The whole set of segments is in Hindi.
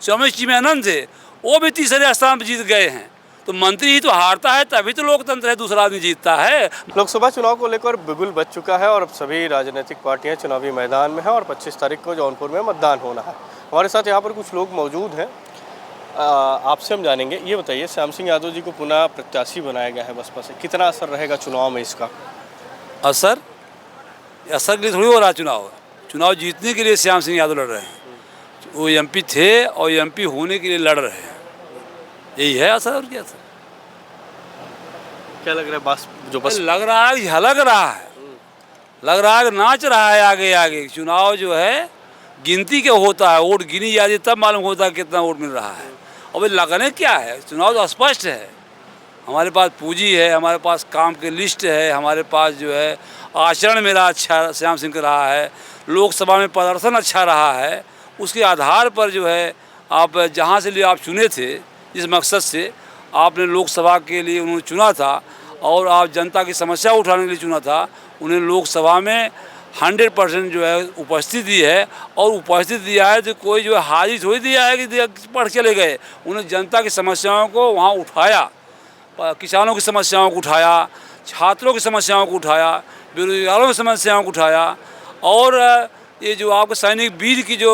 चौमेश में आनंद थे, वो भी तीसरे स्थान पर जीत गए हैं। तो मंत्री ही तो हारता है, तभी तो लोकतंत्र है, दूसरा आदमी जीतता है। लोकसभा चुनाव को लेकर बिगुल बज चुका है और अब सभी राजनीतिक पार्टियां चुनावी मैदान में हैं और 25 तारीख को जौनपुर में मतदान होना है। हमारे साथ यहाँ पर कुछ लोग मौजूद हैं, आपसे हम जानेंगे। ये बताइए, श्याम सिंह यादव जी को पुनः प्रत्याशी बनाया गया है बसपा से, कितना असर रहेगा चुनाव में इसका? असर के लिए थोड़ी हो रहा चुनाव जीतने के लिए श्याम सिंह यादव लड़ रहे हैं। वो एमपी थे और एमपी होने के लिए लड़ रहे हैं, यही है असर। और क्या असर क्या लग रहा है? बस जो बस लग रहा है, झलक रहा है, लग रहा है, नाच रहा है आगे आगे। चुनाव जो है गिनती के होता है, वोट गिनी जाती है तब मालूम होता है कितना वोट मिल रहा है। और लगने क्या है, चुनाव तो स्पष्ट है। हमारे पास पूंजी है, हमारे पास काम की लिस्ट है, हमारे पास जो है आचरण मेरा अच्छा श्याम सिंह का रहा है, लोकसभा में प्रदर्शन अच्छा रहा है। उसके आधार पर जो है आप जहाँ से लिए आप चुने थे, जिस मकसद से आपने लोकसभा के लिए उन्होंने चुना था और आप जनता की समस्या उठाने के लिए चुना था, उन्हें लोकसभा में 100% जो है उपस्थिति दी है। और उपस्थिति दिया है तो कोई जो है हाजिर थोड़ी दिया है कि पढ़ चले गए। उन्हें जनता की समस्याओं को वहाँ उठाया, किसानों की समस्याओं को उठाया, छात्रों की समस्याओं को उठाया, बेरोजगारों की समस्याओं को उठाया। और ये जो आपके सैनिक वीर की जो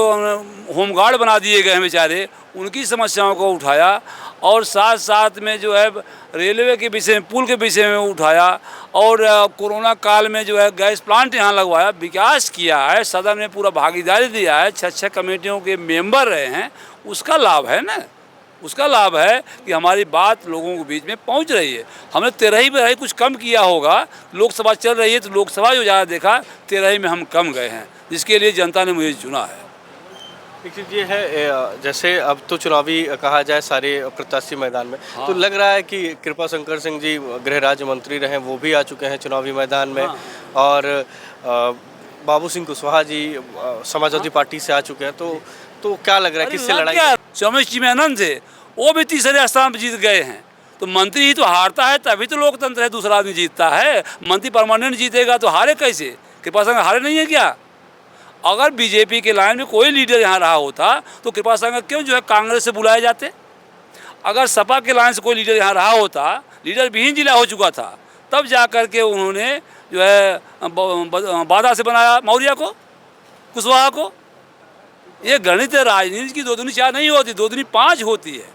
होमगार्ड बना दिए गए हैं बेचारे, उनकी समस्याओं को उठाया। और साथ साथ में जो है रेलवे के विषय में, पुल के विषय में उठाया। और कोरोना काल में जो है गैस प्लांट यहाँ लगवाया, विकास किया है, सदन में पूरा भागीदारी दिया है, 6 कमेटियों के मेंबर रहे हैं। उसका लाभ है ना, उसका लाभ है कि हमारी बात लोगों के बीच में पहुंच रही है। हमने 13 कुछ कम किया होगा, लोकसभा चल रही है तो लोकसभा जो ज़्यादा देखा, 13 में हम कम गए हैं, जिसके लिए जनता ने मुझे चुना है। एक चीज़ ये है, जैसे अब तो चुनावी कहा जाए सारे प्रत्याशी मैदान में, हाँ। तो लग रहा है कि कृपा शंकर सिंह जी गृह राज्य मंत्री रहे, वो भी आ चुके हैं चुनावी मैदान में। हाँ। और बाबू सिंह कुशवाहा जी समाजवादी पार्टी से आ चुके हैं। तो क्या लग रहा है, किससे लड़ाई? चौमेश में आनंद थे, वो भी तीसरे स्थान पर जीत गए हैं। तो मंत्री ही तो हारता है, तभी तो लोकतंत्र है, दूसरा आदमी जीतता है। मंत्री परमानेंट जीतेगा तो हारे कैसे? कृपा शंकर हारे नहीं है क्या? अगर बीजेपी के लाइन में कोई लीडर यहाँ रहा होता तो कृपा शंकर क्यों जो है कांग्रेस से बुलाए जाते? अगर सपा के लाइन से कोई लीडर यहाँ रहा होता, लीडर विहीन जिला हो चुका था, तब जा कर के उन्होंने जो है बाधा से बनाया मौर्य को, कुशवाहा को। ये गणित राजनीति की 2 दूनी 4 नहीं होती, 2 दूनी 5 होती है।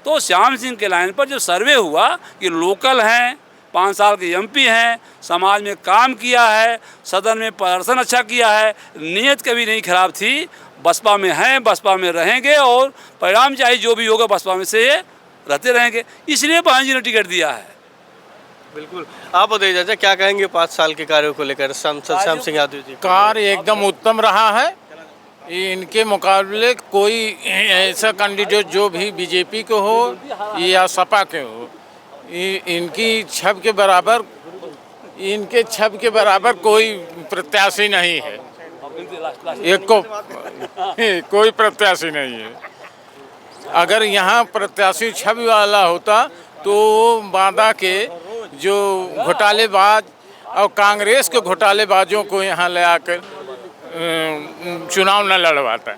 तो श्याम सिंह के लाइन पर जब सर्वे हुआ कि लोकल हैं, 5 साल के एमपी हैं, समाज में काम किया है, सदन में प्रदर्शन अच्छा किया है, नीयत कभी नहीं खराब थी, बसपा में हैं, बसपा में रहेंगे और परिणाम चाहे जो भी होगा बसपा में से ये रहते रहेंगे, इसलिए बहन जी ने टिकट दिया है। बिल्कुल। आप बताइए चाचा, क्या कहेंगे 5 साल के कार्यों को लेकर सांसद श्याम सिंह यादव जी? कार्य एकदम उत्तम रहा है। इनके मुकाबले कोई ऐसा कैंडिडेट जो भी बीजेपी के हो या सपा के हो, इनकी छब के बराबर कोई प्रत्याशी नहीं है। एक को कोई प्रत्याशी नहीं है। अगर यहाँ प्रत्याशी छवि वाला होता तो बांदा के जो घोटालेबाज और कांग्रेस के घोटालेबाजों को यहाँ ले आकर चुनाव न लड़वाता।